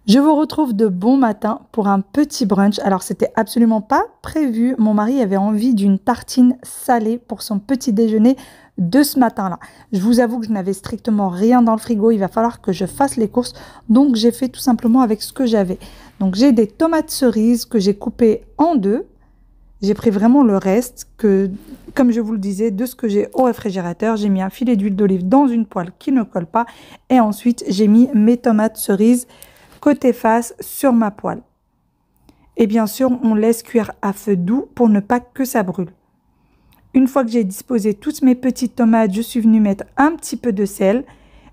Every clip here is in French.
Je vous retrouve de bon matin pour un petit brunch. Alors, c'était absolument pas prévu. Mon mari avait envie d'une tartine salée pour son petit déjeuner de ce matin-là. Je vous avoue que je n'avais strictement rien dans le frigo. Il va falloir que je fasse les courses. Donc, j'ai fait tout simplement avec ce que j'avais. Donc, j'ai des tomates cerises que j'ai coupées en deux. J'ai pris vraiment le reste, comme je vous le disais, de ce que j'ai au réfrigérateur. J'ai mis un filet d'huile d'olive dans une poêle qui ne colle pas. Et ensuite, j'ai mis mes tomates cerises côté face sur ma poêle. Et bien sûr, on laisse cuire à feu doux pour ne pas que ça brûle. Une fois que j'ai disposé toutes mes petites tomates, je suis venue mettre un petit peu de sel.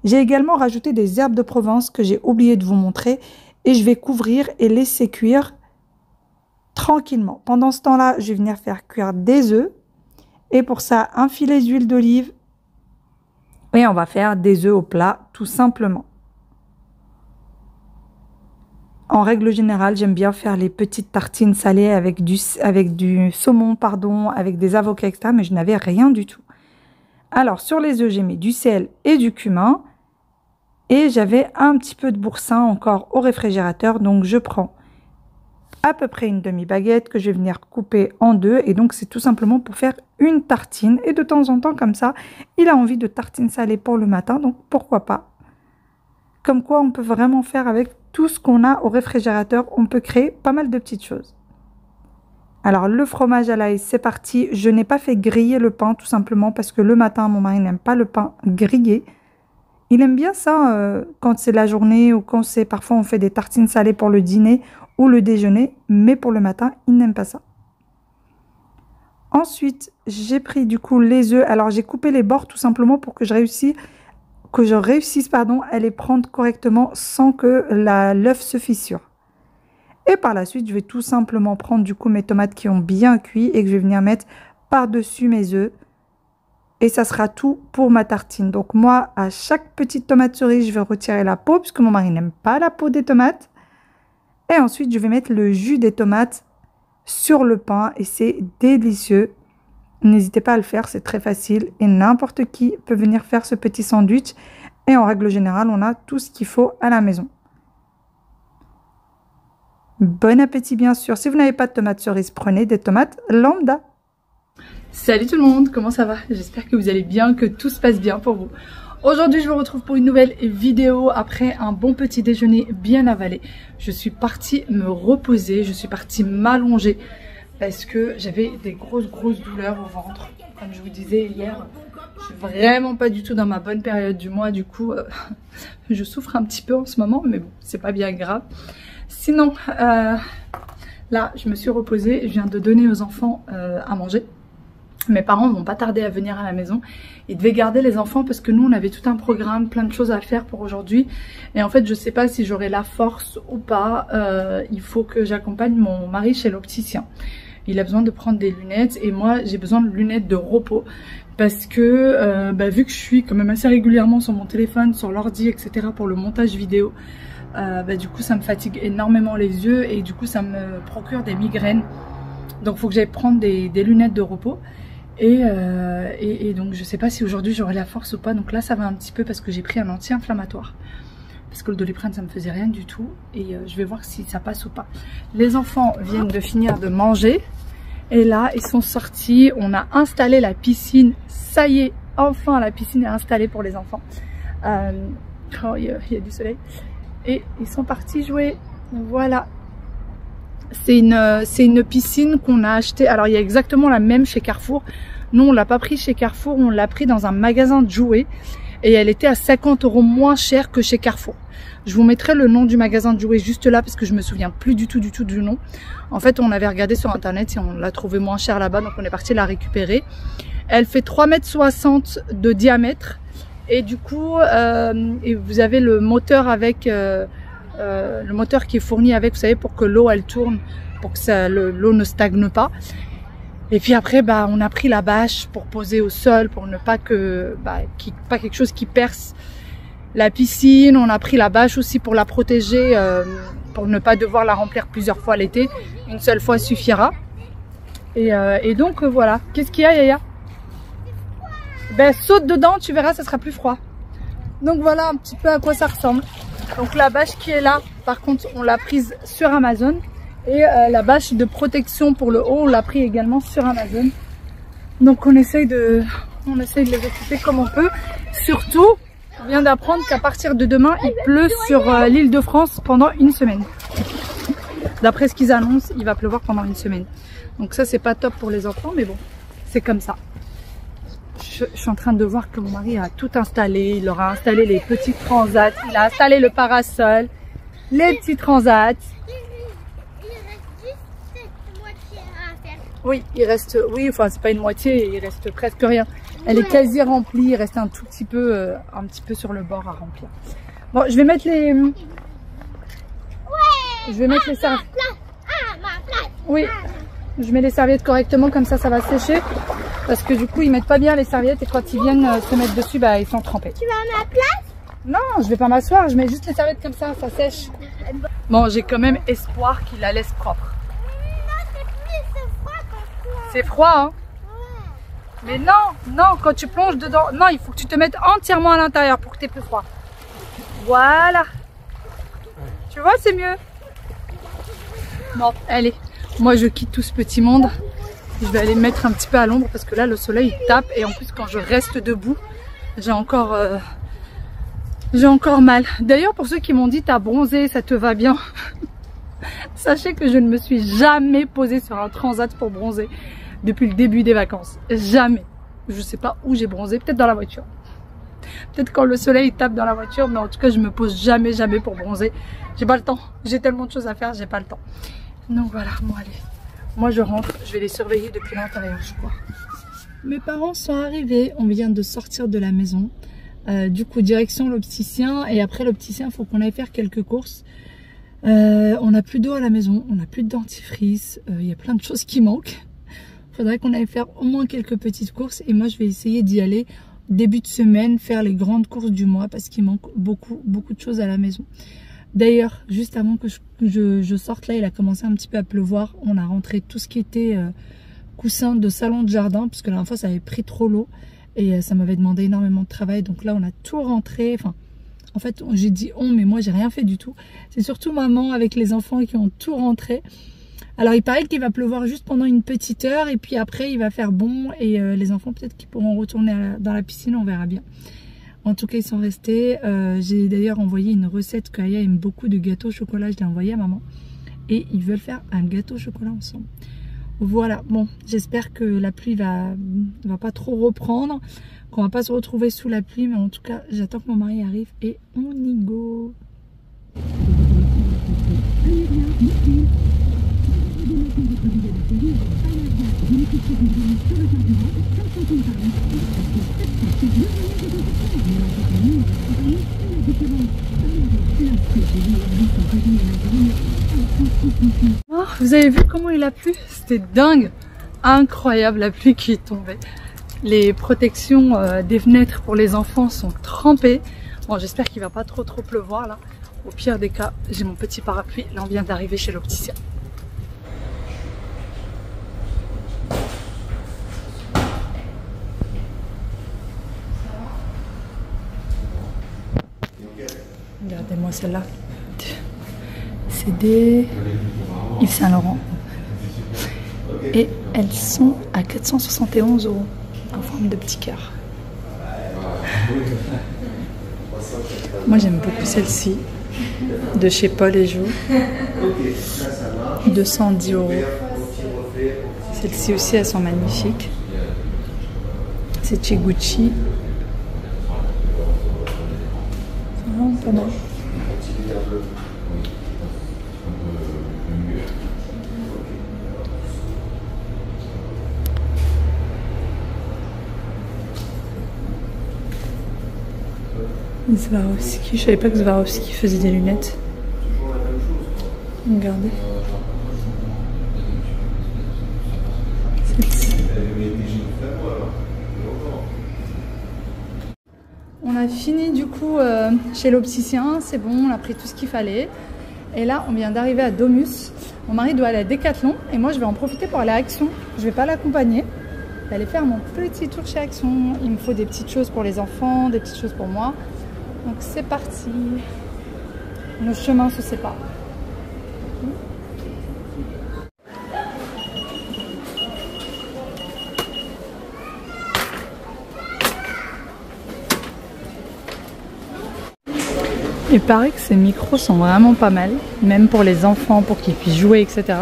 J'ai également rajouté des herbes de Provence que j'ai oublié de vous montrer. Et je vais couvrir et laisser cuire tranquillement. Pendant ce temps-là, je vais venir faire cuire des œufs. Et pour ça, un filet d'huile d'olive. Et on va faire des œufs au plat, tout simplement. En règle générale, j'aime bien faire les petites tartines salées avec du saumon, avec des avocats, etc. Mais je n'avais rien du tout. Alors, sur les œufs, j'ai mis du sel et du cumin. Et j'avais un petit peu de boursin encore au réfrigérateur. Donc, je prends à peu près une demi-baguette que je vais venir couper en deux. Et donc, c'est tout simplement pour faire une tartine. Et de temps en temps, comme ça, il a envie de tartines salées pour le matin. Donc, pourquoi pas? Comme quoi, on peut vraiment faire avec tout ce qu'on a au réfrigérateur. On peut créer pas mal de petites choses. Alors, le fromage à l'ail, c'est parti. Je n'ai pas fait griller le pain, tout simplement, parce que le matin, mon mari n'aime pas le pain grillé. Il aime bien ça quand c'est la journée ou quand c'est... Parfois, on fait des tartines salées pour le dîner ou le déjeuner. Mais pour le matin, il n'aime pas ça. Ensuite, j'ai pris du coup les œufs. Alors, j'ai coupé les bords tout simplement pour que je réussisse à les prendre correctement sans que l'œuf se fissure. Et par la suite, je vais tout simplement prendre du coup mes tomates qui ont bien cuit et que je vais venir mettre par-dessus mes œufs. Et ça sera tout pour ma tartine. Donc moi, à chaque petite tomate cerise, je vais retirer la peau puisque mon mari n'aime pas la peau des tomates. Et ensuite, je vais mettre le jus des tomates sur le pain et c'est délicieux. N'hésitez pas à le faire, c'est très facile et n'importe qui peut venir faire ce petit sandwich. Et en règle générale, on a tout ce qu'il faut à la maison. Bon appétit bien sûr. Si vous n'avez pas de tomates cerises, prenez des tomates lambda. Salut tout le monde, comment ça va? J'espère que vous allez bien, que tout se passe bien pour vous. Aujourd'hui, je vous retrouve pour une nouvelle vidéo après un bon petit déjeuner bien avalé. Je suis partie me reposer, je suis partie m'allonger. Parce que j'avais des grosses douleurs au ventre. Comme je vous disais hier, je suis vraiment pas du tout dans ma bonne période du mois. Du coup, je souffre un petit peu en ce moment, mais bon, c'est pas bien grave. Sinon, là, je me suis reposée. Je viens de donner aux enfants à manger. Mes parents vont pas tarder à venir à la maison. Ils devaient garder les enfants parce que nous, on avait tout un programme, plein de choses à faire pour aujourd'hui. Et en fait, je sais pas si j'aurai la force ou pas. Il faut que j'accompagne mon mari chez l'opticien. Il a besoin de prendre des lunettes et moi j'ai besoin de lunettes de repos parce que vu que je suis quand même assez régulièrement sur mon téléphone, sur l'ordi, etc. pour le montage vidéo, du coup ça me fatigue énormément les yeux et du coup ça me procure des migraines. Donc il faut que j'aille prendre des lunettes de repos et donc je sais pas si aujourd'hui j'aurai la force ou pas. Donc là ça va un petit peu parce que j'ai pris un anti-inflammatoire. Parce que le Doliprane ça me faisait rien du tout et je vais voir si ça passe ou pas. Les enfants viennent de finir de manger et là ils sont sortis, on a installé la piscine, ça y est, enfin la piscine est installée pour les enfants. Oh, il y a du soleil et ils sont partis jouer, voilà. C'est une piscine qu'on a achetée, alors il y a exactement la même chez Carrefour. Nous on l'a pas pris chez Carrefour, on l'a pris dans un magasin de jouets. Et elle était à 50 € moins chère que chez Carrefour. Je vous mettrai le nom du magasin de jouets juste là parce que je me souviens plus du tout du nom. En fait, on avait regardé sur internet et on l'a trouvé moins cher là-bas, donc on est parti la récupérer. Elle fait 3,60 m de diamètre et du coup, et vous avez le moteur avec le moteur qui est fourni avec, vous savez, pour que l'eau elle tourne, pour que l'eau ne stagne pas. Et puis après, on a pris la bâche pour poser au sol, pour ne pas que, pas quelque chose qui perce la piscine. On a pris la bâche aussi pour la protéger, pour ne pas devoir la remplir plusieurs fois l'été. Une seule fois suffira. Et donc voilà. Qu'est-ce qu'il y a, Yaya? Saute dedans, tu verras, ça sera plus froid. Donc voilà un petit peu à quoi ça ressemble. Donc la bâche qui est là, par contre, on l'a prise sur Amazon. Et la bâche de protection pour le haut, on l'a pris également sur Amazon. Donc on essaye de les occuper comme on peut. Surtout, on vient d'apprendre qu'à partir de demain, il pleut sur l'île de France pendant une semaine. D'après ce qu'ils annoncent, il va pleuvoir pendant une semaine. Donc ça, c'est pas top pour les enfants, mais bon, c'est comme ça. Je suis en train de voir que mon mari a tout installé. Il leur a installé les petits transats. Il a installé le parasol, les petits transats. Oui, il reste, oui, enfin c'est pas une moitié, il reste presque rien. Elle est quasi remplie, il reste un petit peu sur le bord à remplir. Bon, je vais mettre les serviettes. Oui, je mets les serviettes correctement, comme ça va sécher. Parce que du coup, ils mettent pas bien les serviettes et quand ils viennent se mettre dessus, bah ils sont trempés. Tu vas à ma place? Non, je vais pas m'asseoir, je mets juste les serviettes comme ça sèche. Bon, j'ai quand même espoir qu'il la laisse propre. C'est froid, hein? Ouais. Mais non, quand tu plonges dedans, non, il faut que tu te mettes entièrement à l'intérieur pour que tu aies plus froid. Voilà. Tu vois, c'est mieux. Bon, allez, moi je quitte tout ce petit monde. Je vais aller me mettre un petit peu à l'ombre parce que là, le soleil il tape. Et en plus, quand je reste debout, j'ai encore mal. D'ailleurs, pour ceux qui m'ont dit, t'as bronzé, ça te va bien. Sachez que je ne me suis jamais posée sur un transat pour bronzer depuis le début des vacances. Jamais. Je sais pas où j'ai bronzé, peut-être dans la voiture. Peut-être quand le soleil tape dans la voiture, mais en tout cas je me pose jamais pour bronzer. J'ai pas le temps. J'ai tellement de choses à faire, j'ai pas le temps. Donc voilà, bon allez. Moi je rentre, je vais les surveiller depuis l'intérieur, je crois. Mes parents sont arrivés, on vient de sortir de la maison. Du coup direction l'opticien et après l'opticien il faut qu'on aille faire quelques courses. On n'a plus d'eau à la maison, on n'a plus de dentifrice, il y a plein de choses qui manquent. Il faudrait qu'on aille faire au moins quelques petites courses et moi je vais essayer d'y aller début de semaine, faire les grandes courses du mois parce qu'il manque beaucoup de choses à la maison. D'ailleurs, juste avant que je sorte là, il a commencé un petit peu à pleuvoir. On a rentré tout ce qui était coussin de salon de jardin parce que la dernière fois ça avait pris trop l'eau et ça m'avait demandé énormément de travail. Donc là on a tout rentré, enfin... En fait, j'ai dit on, mais moi, j'ai rien fait du tout. C'est surtout maman avec les enfants qui ont tout rentré. Alors, il paraît qu'il va pleuvoir juste pendant une petite heure. Et puis après, il va faire bon. Et les enfants, peut-être qu'ils pourront retourner dans la piscine. On verra bien. En tout cas, ils sont restés. J'ai d'ailleurs envoyé une recette qu'Aya aime beaucoup de gâteau au chocolat. Je l'ai envoyé à maman. Et ils veulent faire un gâteau au chocolat ensemble. Voilà. Bon, j'espère que la pluie va pas trop reprendre. Qu'on va pas se retrouver sous la pluie, mais en tout cas j'attends que mon mari arrive et on y go. Oh, vous avez vu comment il a plu? C'était dingue, incroyable la pluie qui est tombée. Les protections des fenêtres pour les enfants sont trempées. Bon, j'espère qu'il va pas trop pleuvoir là. Au pire des cas, j'ai mon petit parapluie. Là, on vient d'arriver chez l'opticien. Regardez-moi celle-là. C'est des Yves Saint Laurent. Et elles sont à 471 €. En forme de petit cœur. Moi j'aime beaucoup celle-ci de chez Paul et Joe, 210 €. Celles-ci aussi elles sont magnifiques. C'est chez Gucci. C'est vraiment pas mal. Swarovski, je savais pas que Swarovski faisait des lunettes. Regardez. Celle-ci. On a fini du coup chez l'opticien, c'est bon, on a pris tout ce qu'il fallait. Et là, on vient d'arriver à Domus. Mon mari doit aller à Decathlon et moi je vais en profiter pour aller à Action. Je vais pas l'accompagner. Je vais aller faire mon petit tour chez Action. Il me faut des petites choses pour les enfants, des petites choses pour moi. Donc c'est parti. nos chemins se séparent. Il paraît que ces micros sont vraiment pas mal, même pour les enfants, pour qu'ils puissent jouer, etc.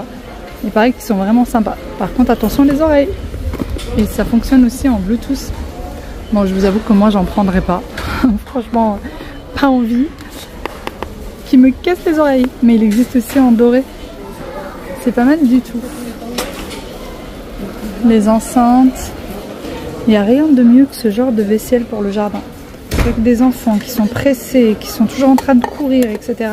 Il paraît qu'ils sont vraiment sympas. Par contre, attention les oreilles. Et ça fonctionne aussi en Bluetooth. Bon, je vous avoue que moi, j'en prendrai pas. Franchement, pas envie. Qui me casse les oreilles. Mais il existe aussi en doré. C'est pas mal du tout. Les enceintes. Il n'y a rien de mieux que ce genre de vaisselle pour le jardin. Avec des enfants qui sont pressés, qui sont toujours en train de courir, etc.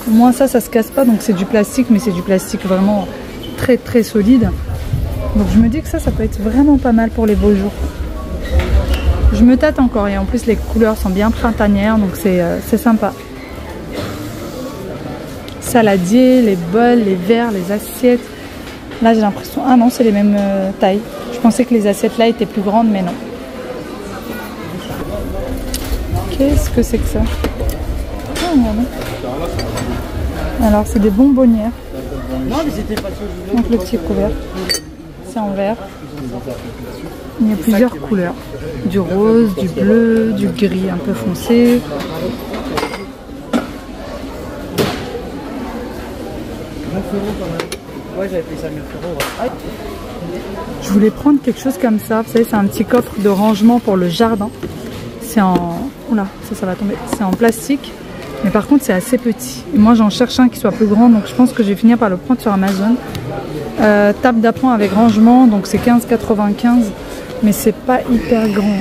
Au moins ça se casse pas, donc c'est du plastique, mais c'est du plastique vraiment très très solide. Donc je me dis que ça peut être vraiment pas mal pour les beaux jours. Je me tâte encore et en plus les couleurs sont bien printanières, donc c'est sympa. Saladier, les bols, les verres, les assiettes. Là j'ai l'impression... Ah non, c'est les mêmes tailles. Je pensais que les assiettes là étaient plus grandes, mais non. Qu'est-ce que c'est que ça? Ah, alors c'est des bonbonnières. Donc le petit couvert. C'est en verre. Il y a plusieurs couleurs. Du rose, du bleu, du gris un peu foncé. Je voulais prendre quelque chose comme ça. Vous savez, c'est un petit coffre de rangement pour le jardin. C'est en... Oula, ça va tomber. C'est en plastique. Mais par contre, c'est assez petit. Et moi, j'en cherche un qui soit plus grand. Donc, je pense que je vais finir par le prendre sur Amazon. Table d'appoint avec rangement. Donc, c'est 15,95. Mais c'est pas hyper grand.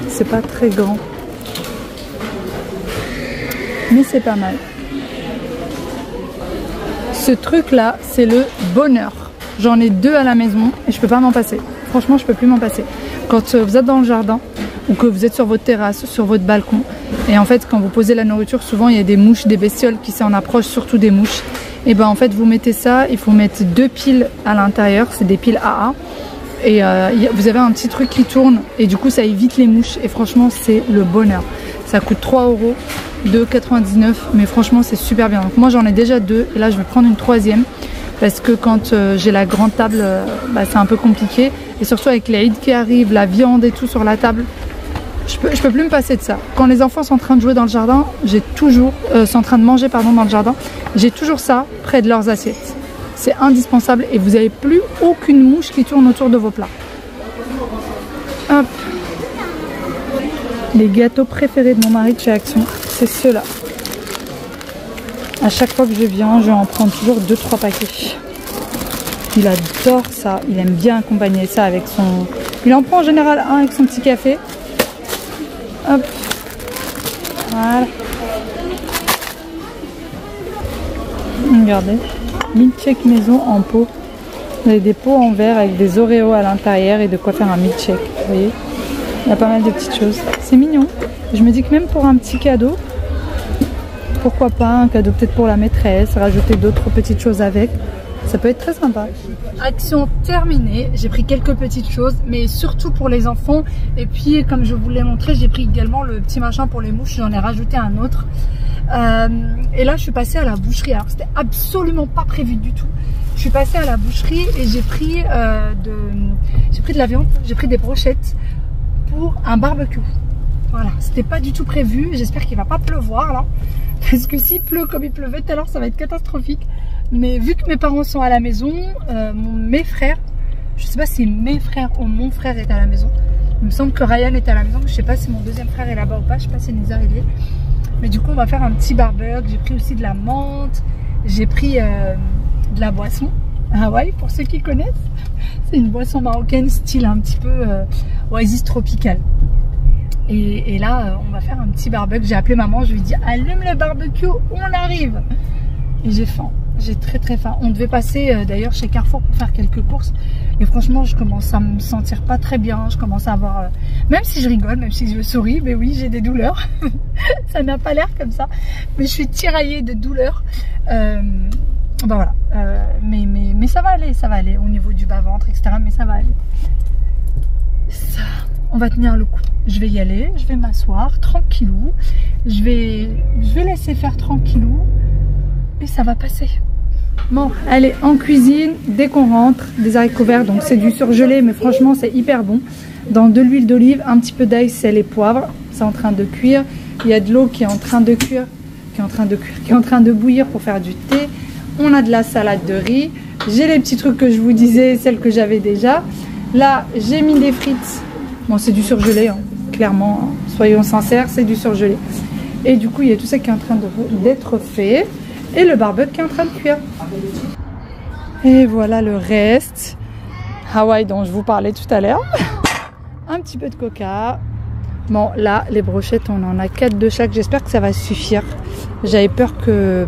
C'est pas très grand. Mais c'est pas mal. Ce truc-là, c'est le bonheur. J'en ai 2 à la maison et je peux pas m'en passer. Franchement, je peux plus m'en passer. Quand vous êtes dans le jardin ou que vous êtes sur votre terrasse, sur votre balcon, et en fait, quand vous posez la nourriture, souvent il y a des mouches, des bestioles qui s'en approchent, surtout des mouches. Et ben en fait, vous mettez ça, il faut mettre 2 piles à l'intérieur, c'est des piles AA. Et vous avez un petit truc qui tourne et du coup, ça évite les mouches. Et franchement, c'est le bonheur. Ça coûte 3 €, 2,99 €, mais franchement, c'est super bien. Donc moi, j'en ai déjà 2 et là, je vais prendre une 3e. Parce que quand j'ai la grande table, c'est un peu compliqué. Et surtout avec les Eid qui arrivent, la viande et tout sur la table, je peux plus me passer de ça. Quand les enfants sont en train de jouer dans le jardin, j'ai toujours, sont en train de manger pardon, dans le jardin, j'ai toujours ça près de leurs assiettes. C'est indispensable et vous n'avez plus aucune mouche qui tourne autour de vos plats. Hop. Les gâteaux préférés de mon mari de chez Action, c'est ceux-là. À chaque fois que je viens, je en prends toujours 2-3 paquets. Il adore ça. Il aime bien accompagner ça avec son... Il en prend en général un avec son petit café. Hop. Voilà. Regardez. Milkshake maison en pot. Vous avez des pots en verre avec des Oreos à l'intérieur et de quoi faire un milkshake. Vous voyez, il y a pas mal de petites choses. C'est mignon. Je me dis que même pour un petit cadeau, pourquoi pas un cadeau peut-être pour la maîtresse, rajouter d'autres petites choses avec. Ça peut être très sympa. Action terminée. J'ai pris quelques petites choses, mais surtout pour les enfants. Et puis, comme je vous l'ai montré, j'ai pris également le petit machin pour les mouches. J'en ai rajouté un autre. Et là, je suis passée à la boucherie. Alors, c'était absolument pas prévu du tout. Je suis passée à la boucherie et j'ai pris de la viande. J'ai pris des brochettes pour un barbecue. Voilà, c'était pas du tout prévu. J'espère qu'il va pas pleuvoir là. Parce que s'il pleut comme il pleuvait tout à l'heure, ça va être catastrophique. Mais vu que mes parents sont à la maison, mes frères, je sais pas si mes frères ou mon frère est à la maison. Il me semble que Ryan est à la maison, mais je sais pas si mon deuxième frère est là-bas ou pas. Je sais pas si Nizar il est. Mais du coup, on va faire un petit barbecue. J'ai pris aussi de la menthe. J'ai pris de la boisson. Hawaï, pour ceux qui connaissent. C'est une boisson marocaine style un petit peu oasis tropical. Et là, on va faire un petit barbecue. J'ai appelé maman, je lui ai dit allume le barbecue, on arrive. Et j'ai faim, j'ai très faim. On devait passer d'ailleurs chez Carrefour pour faire quelques courses. Et franchement, je commence à me sentir pas très bien. Je commence à avoir, même si je rigole, même si je souris, mais oui, j'ai des douleurs. Ça n'a pas l'air comme ça. Mais je suis tiraillée de douleurs. Voilà. Mais ça va aller au niveau du bas-ventre, etc. Mais ça va aller. Ça... On va tenir le coup. Je vais y aller, je vais m'asseoir tranquillou Je vais laisser faire tranquillou et ça va passer. Bon, allez, en cuisine, dès qu'on rentre, des haricots verts, donc c'est du surgelé, mais franchement c'est hyper bon. Dans de l'huile d'olive, un petit peu d'ail, sel et poivre, c'est en train de cuire. Il y a de l'eau qui est en train de cuire, qui est en train de bouillir pour faire du thé. On a de la salade de riz. J'ai les petits trucs que je vous disais, celles que j'avais déjà. Là, j'ai mis des frites. Bon, c'est du surgelé, hein, clairement, hein, soyons sincères, c'est du surgelé. Et du coup, il y a tout ça qui est en train d'être fait. Et le barbecue qui est en train de cuire. Et voilà le reste. Hawaï dont je vous parlais tout à l'heure. Un petit peu de coca. Bon, là, les brochettes, on en a 4 de chaque. J'espère que ça va suffire. J'avais peur que...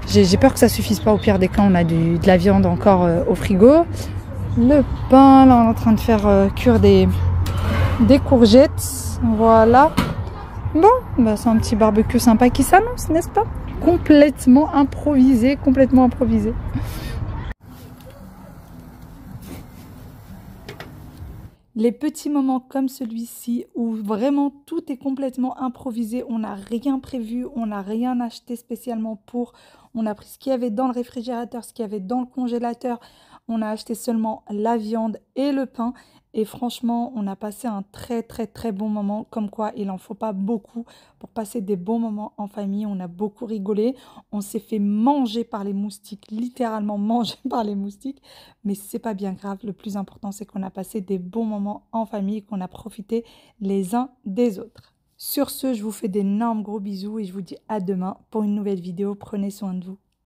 J'ai peur que ça suffise pas. Au pire des cas, on a de la viande encore au frigo. Le pain, là, on est en train de faire cuire des courgettes. Voilà. Bon, bah, c'est un petit barbecue sympa qui s'annonce, n'est-ce pas? Complètement improvisé, complètement improvisé. Les petits moments comme celui-ci où vraiment tout est complètement improvisé, on n'a rien prévu, on n'a rien acheté spécialement pour, on a pris ce qu'il y avait dans le réfrigérateur, ce qu'il y avait dans le congélateur, on a acheté seulement la viande et le pain et franchement on a passé un très bon moment, comme quoi il n'en faut pas beaucoup pour passer des bons moments en famille. On a beaucoup rigolé, on s'est fait manger par les moustiques, littéralement manger par les moustiques, mais c'est pas bien grave. Le plus important c'est qu'on a passé des bons moments en famille, qu'on a profité les uns des autres. Sur ce, je vous fais d'énormes gros bisous et je vous dis à demain pour une nouvelle vidéo. Prenez soin de vous.